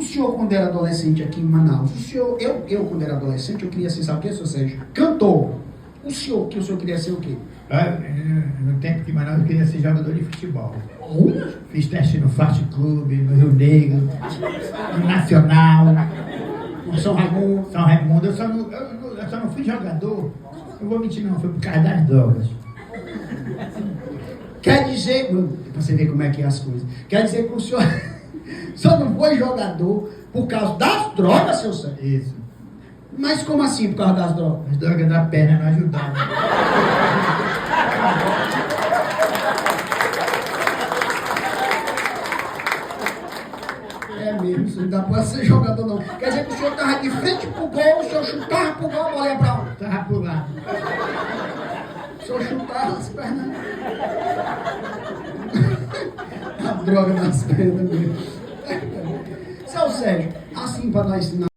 O senhor, quando era adolescente aqui em Manaus, eu quando era adolescente, eu queria ser, sabe o que, senhor Sérgio? Cantor. O senhor queria ser o quê? No tempo de Manaus eu queria ser jogador de futebol. Olha! Fiz teste no Fast Clube, no Rio Negro, no Nacional, No São Raimundo. São Raimundo. Eu só não fui jogador, não vou mentir não, foi por causa das drogas. Quer dizer, pra você ver como é que é as coisas, quer dizer que o senhor só não foi jogador por causa das drogas, seu Sérgio? Isso. Mas como assim por causa das drogas? As drogas da perna não ajudavam. É mesmo, isso não dá pra ser jogador não. Quer dizer que o senhor tava de frente pro gol, o senhor chutava pro gol, a bola ia pra onde? Tava por lá. O senhor chutava as pernas. A droga nas pernas mesmo. Seu Sérgio, assim pra nós ensinar.